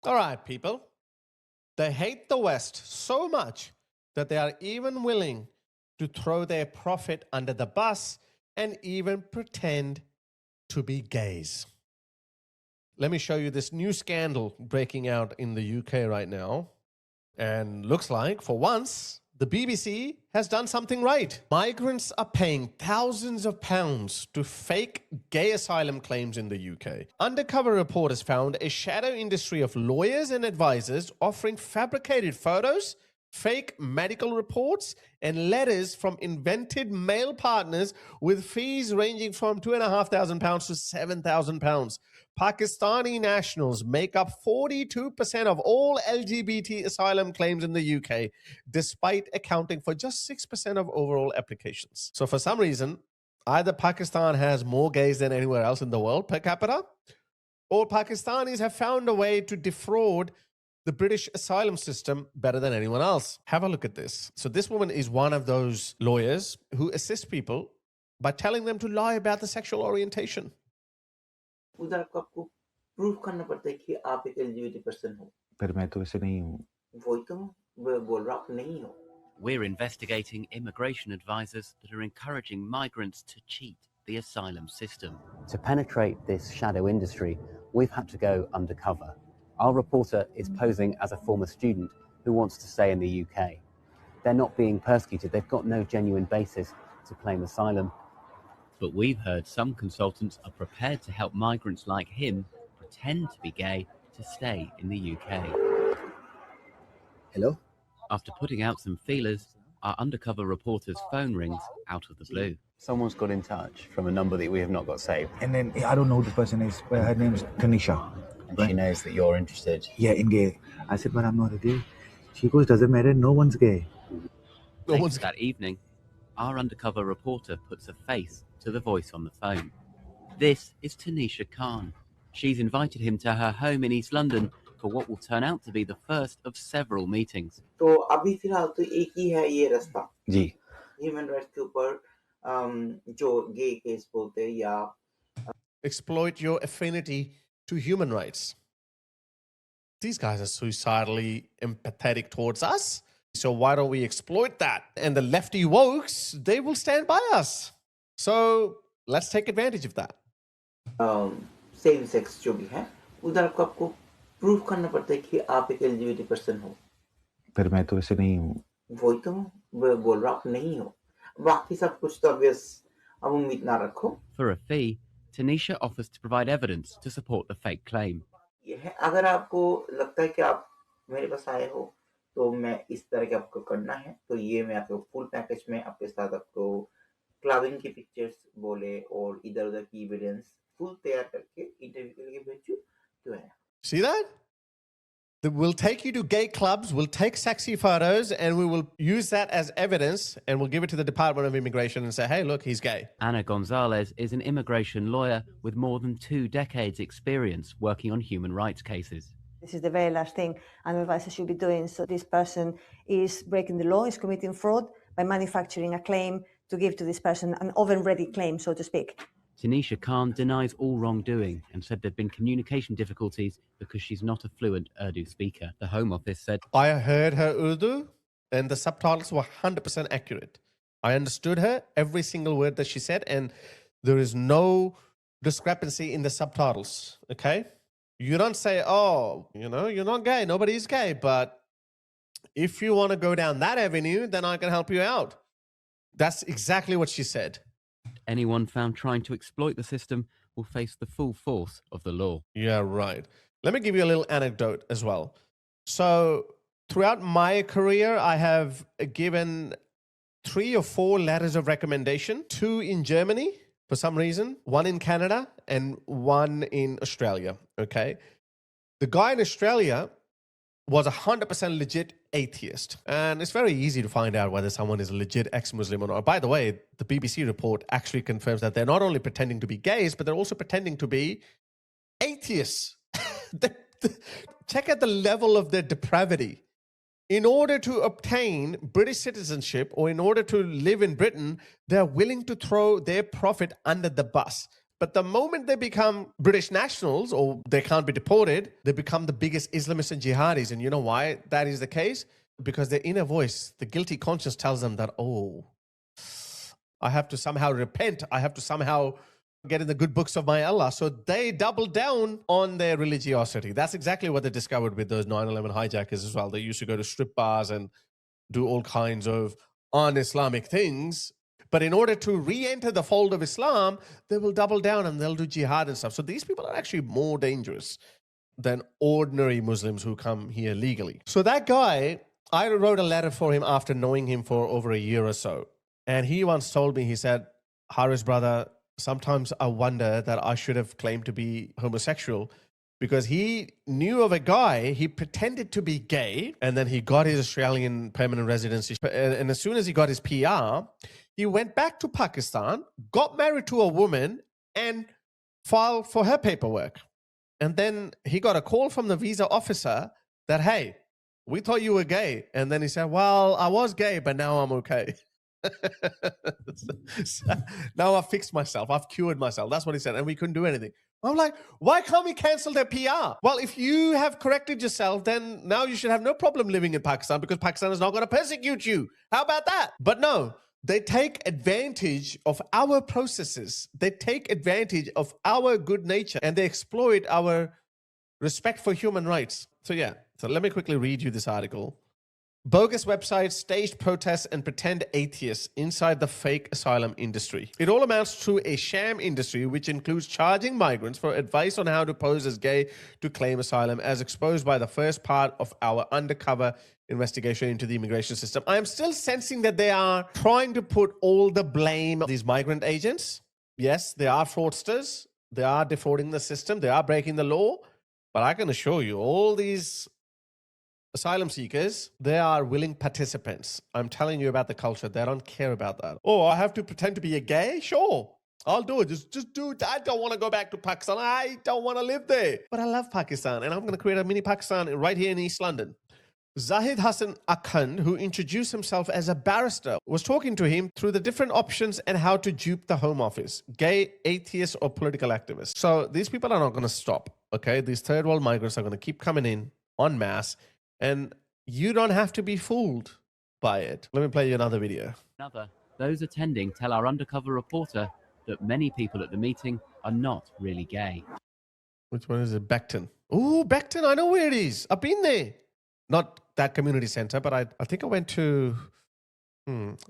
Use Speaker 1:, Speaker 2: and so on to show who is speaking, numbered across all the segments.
Speaker 1: All right, people. They hate the West so much that they are even willing to throw their prophet under the bus and even pretend to be gays. Let me show you this new scandal breaking out in the UK right now. And looks like, for once, the BBC has done something right. Migrants are paying thousands of pounds to fake gay asylum claims in the UK. Undercover reporters found a shadow industry of lawyers and advisors offering fabricated photos, fake medical reports, and letters from invented male partners with fees ranging from £2,500 to £7,000. Pakistani nationals make up 42% of all LGBT asylum claims in the UK, despite accounting for just 6% of overall applications. So for some reason, either Pakistan has more gays than anywhere else in the world per capita, or Pakistanis have found a way to defraud the British asylum system better than anyone else. Have a look at this. So this woman is one of those lawyers who assist people by telling them to lie about the sexual orientation.
Speaker 2: उधर आपको आपको proof करना पड़ता है कि आप एक LGBT person हो
Speaker 3: पर मैं तो ऐसे नहीं हूँ
Speaker 2: वही तो मैं बोल रहा आप नहीं हो
Speaker 4: We're investigating immigration advisors that are encouraging migrants to cheat the asylum system.
Speaker 5: To penetrate this shadow industry, we've had to go undercover. Our reporter is posing as a former student who wants to stay in the UK. They're not being persecuted. They've got no genuine basis to claim asylum.
Speaker 4: But we've heard some consultants are prepared to help migrants like him pretend to be gay to stay in the UK.
Speaker 5: Hello?
Speaker 4: After putting out some feelers, our undercover reporter's phone rings out of the blue.
Speaker 5: Someone's got in touch from a number that we have not got saved.
Speaker 3: and then I don't know who the person is but her name's Tanisha
Speaker 5: And she knows that you're interested.
Speaker 3: yeah in gay I said but I'm not a gay she goes doesn't matter no one's gay
Speaker 4: Later that evening, our undercover reporter puts a face to the voice on the phone. This is Tanisha Khan. She's invited him to her home in East London for what will turn out to be the first of several meetings.
Speaker 2: तो अभी फिलहाल तो एक ही है ये रास्ता
Speaker 3: जी
Speaker 2: human rights के ऊपर जो गे केस बोलते हैं या
Speaker 1: Exploit your affinity to human rights. These guys are suicidally empathetic towards us. So why don't we exploit that? And the lefty wokes, they will stand by us. So let's take advantage of that.
Speaker 2: Same sex जो भी है उधर आपको proof करना पड़ता है कि आप एक एलजीबीटी पर्सन हो
Speaker 3: पर मैं तो ऐसे नहीं हूँ
Speaker 2: वही तो मैं बोल रहा आप नहीं हो बाकी सब कुछ तो obvious अब उम्मीद ना रखो
Speaker 4: For a fee, Tanisha offers to provide evidence to support the fake claim.
Speaker 2: ये है अगर आपको लगता है कि आप मेरे पास आए हो तो मैं इस तरह के आपको करना है तो ये मैं आपको फुल पैकेज में आपके साथ आपको क्लबिंग की पिक्चर्स बोले और इधर उधर की एविडेंस फुल तैयार करके इंटरव्यू के लिए भेजूं तो है
Speaker 1: See that? We'll take you to gay clubs, we'll take sexy photos, and we will use that as evidence, and we'll give it to the Department of Immigration and say, hey, look, he's gay.
Speaker 4: Anna Gonzalez is an immigration lawyer with more than 2 decades experience working on human rights cases.
Speaker 6: This is the very last thing an advisor should be doing. So this person is breaking the law, is committing fraud by manufacturing a claim to give to this person, an oven-ready claim, so to speak.
Speaker 4: Tanisha Khan denies all wrongdoing and said there'd been communication difficulties because she's not a fluent Urdu speaker. The Home Office said,
Speaker 1: I heard her Urdu, and the subtitles were 100% accurate. I understood her, every single word that she said, and there is no discrepancy in the subtitles, okay? You don't say, oh, you're not gay, nobody's gay, but if you want to go down that avenue, then I can help you out. That's exactly what she said.
Speaker 4: anyone found trying to exploit the system will face the full force of the law.
Speaker 1: Yeah, right. Let me give you a little anecdote as well. So throughout my career, I have given 3 or 4 letters of recommendation, 2 in Germany for some reason, 1 in Canada, and 1 in Australia, okay? The guy in Australia was 100% legit atheist. And it's very easy to find out whether someone is a legit ex-Muslim or not. By the way, the BBC report actually confirms that they're not only pretending to be gays, but they're also pretending to be atheists. Check out the level of their depravity. In order to obtain British citizenship or in order to live in Britain, they're willing to throw their prophet under the bus. But the moment they become British nationals or they can't be deported, they become the biggest Islamists and jihadis. And you know why that is the case? Because their inner voice, the guilty conscience tells them that, oh, I have to somehow repent. I have to somehow get in the good books of my Allah. So they double down on their religiosity. That's exactly what they discovered with those 9/11 hijackers as well. They used to go to strip bars and do all kinds of un-Islamic things. But in order to re-enter the fold of Islam, they will double down and they'll do jihad and stuff. So these people are actually more dangerous than ordinary Muslims who come here legally. So that guy, I wrote a letter for him after knowing him for over a year or so. And he once told me, he said, Haris, brother, sometimes I wonder that I should have claimed to be homosexual, because he knew of a guy, he pretended to be gay, and then he got his Australian permanent residency. And as soon as he got his PR, he went back to Pakistan, got married to a woman, and filed for her paperwork. And then he got a call from the visa officer that, hey, we thought you were gay. And then he said, well, I was gay, but now I'm okay. So now I've fixed myself. I've cured myself. That's what he said. And we couldn't do anything. I'm like, why can't we cancel their PR? Well, if you have corrected yourself, then now you should have no problem living in Pakistan, because Pakistan is not going to persecute you. How about that? But no, they take advantage of our processes. They take advantage of our good nature, and they exploit our respect for human rights. So yeah, so let me quickly read you this article. Bogus websites, staged protests, and pretend atheists inside the fake asylum industry. It all amounts to a sham industry which includes charging migrants for advice on how to pose as gay to claim asylum, as exposed by the first part of our undercover investigation into the immigration system. I am still sensing that they are trying to put all the blame on these migrant agents. Yes, they are fraudsters. They are defrauding the system. They are breaking the law. But I can assure you, all these asylum seekers, they are willing participants. I'm telling you about the culture. They don't care about that. Oh, I have to pretend to be a gay? Sure, I'll do it. Just do it. I don't want to go back to Pakistan. I don't want to live there. But I love Pakistan, and I'm going to create a mini Pakistan right here in East London. Zahid Hassan Akhand, who introduced himself as a barrister, was talking to him through the different options and how to dupe the Home Office, gay, atheists, or political activists. So these people are not going to stop, okay? These third world migrants are going to keep coming in en masse, and you don't have to be fooled by it. Let me play you another video.
Speaker 4: Those attending tell our undercover reporter that many people at the meeting are not really gay.
Speaker 1: Which one is it? Beckton. Oh, Beckton, I know where it is. I've been there. Not that community center, but I think I went to...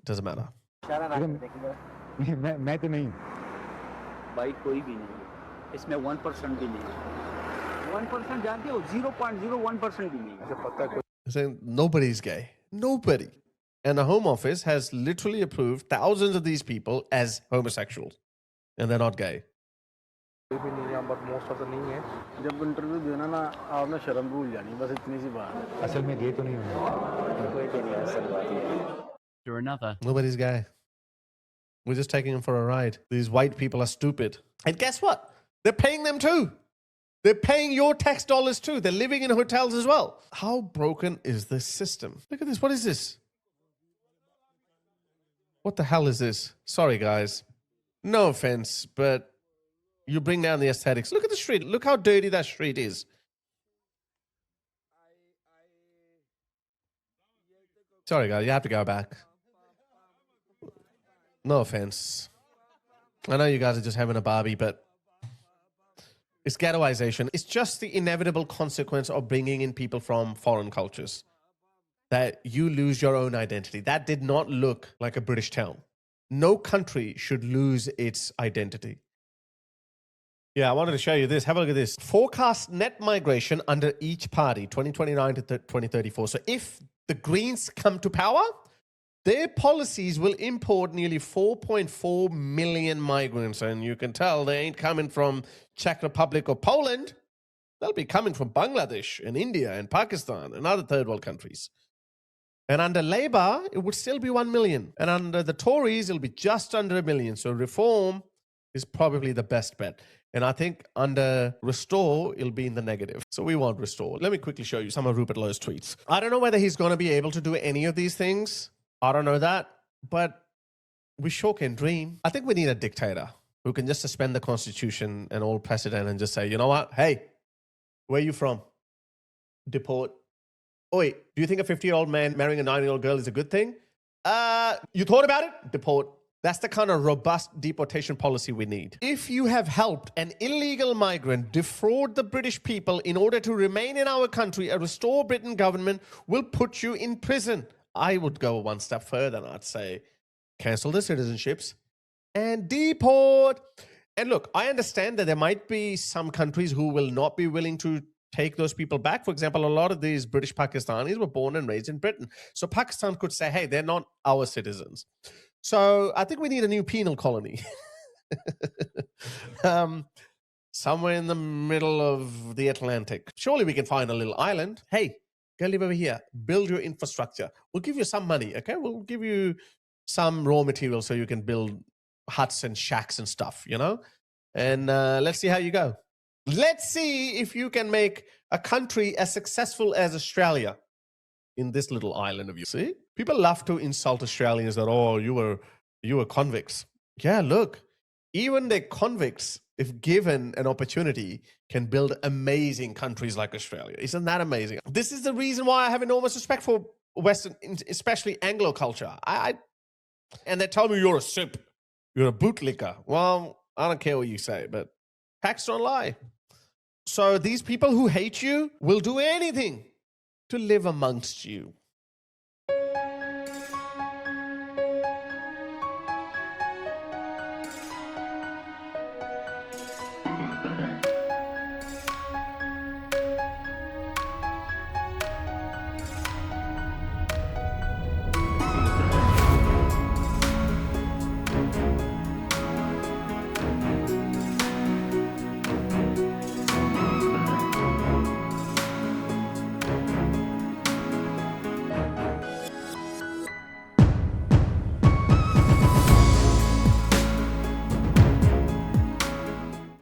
Speaker 1: doesn't matter.
Speaker 3: मैं तो नहीं
Speaker 7: भाई कोई भी नहीं इसमें 1% भी नहीं 1% जानते हो 0.01% भी नहीं
Speaker 1: Saying nobody's gay. Nobody. And the Home Office has literally approved thousands of these people as homosexuals. And they're not gay.
Speaker 8: भी नहीं है, but most of the नहीं है.
Speaker 7: जब इंटरव्यू देना ना आपने शर्म भूल जानी बस इतनी सी बात है
Speaker 3: असल में गए तो नहीं हूँ
Speaker 7: कोई भी नहीं है असल बात है
Speaker 4: After another.
Speaker 1: Nobody's gay. We're just taking them for a ride. These white people are stupid. And guess what? They're paying them too. They're paying your tax dollars too. They're living in hotels as well. How broken is this system? Look at this. What is this? What the hell is this? Sorry, guys. No offense, but you bring down the aesthetics. Look at the street. Look how dirty that street is. Sorry, guys. You have to go back. No offense. I know you guys are just having a Barbie, but it's ghettoization. It's just the inevitable consequence of bringing in people from foreign cultures, that you lose your own identity. That did not look like a British town. No country should lose its identity. Yeah, I wanted to show you this. Have a look at this. Forecast net migration under each party, 2029 to 2034. So if the Greens come to power, their policies will import nearly 4.4 million migrants. And you can tell they ain't coming from Czech Republic or Poland. They'll be coming from Bangladesh and India and Pakistan and other third world countries. And under Labour, it would still be 1 million. And under the Tories, it'll be just under 1 million. So Reform is probably the best bet. And I think under Restore, it'll be in the negative. So we want Restore. Let me quickly show you some of Rupert Lowe's tweets. I don't know whether he's going to be able to do any of these things. I don't know that. But we sure can dream. I think we need a dictator. who can just suspend the constitution and all precedent and just say, you know what? Hey, where are you from? Deport. Oh, wait, do you think a 50-year-old man marrying a 9-year-old girl is a good thing? You thought about it? Deport. That's the kind of robust deportation policy we need. If you have helped an illegal migrant defraud the British people in order to remain in our country, a restore Britain government will put you in prison. I would go one step further and I'd say cancel the citizenships and deport. And look, I understand that there might be some countries who will not be willing to take those people back. For example, a lot of these British Pakistanis were born and raised in Britain. So Pakistan could say, hey, they're not our citizens. So I think we need a new penal colony. Somewhere in the middle of the Atlantic. Surely we can find a little island. Hey, go live over here. Build your infrastructure. We'll give you some money, okay? We'll give you some raw material so you can build huts and shacks and stuff, you know? And let's see how you go. Let's see if you can make a country as successful as Australia in this little island of you. See? People love to insult Australians that, oh, you were convicts. Yeah, look, even the convicts, if given an opportunity, can build amazing countries like Australia. Isn't that amazing? This is the reason why I have enormous respect for Western, especially Anglo culture. And they tell me you're a simp, you're a bootlicker. Well, I don't care what you say, but facts don't lie. So these people who hate you will do anything to live amongst you.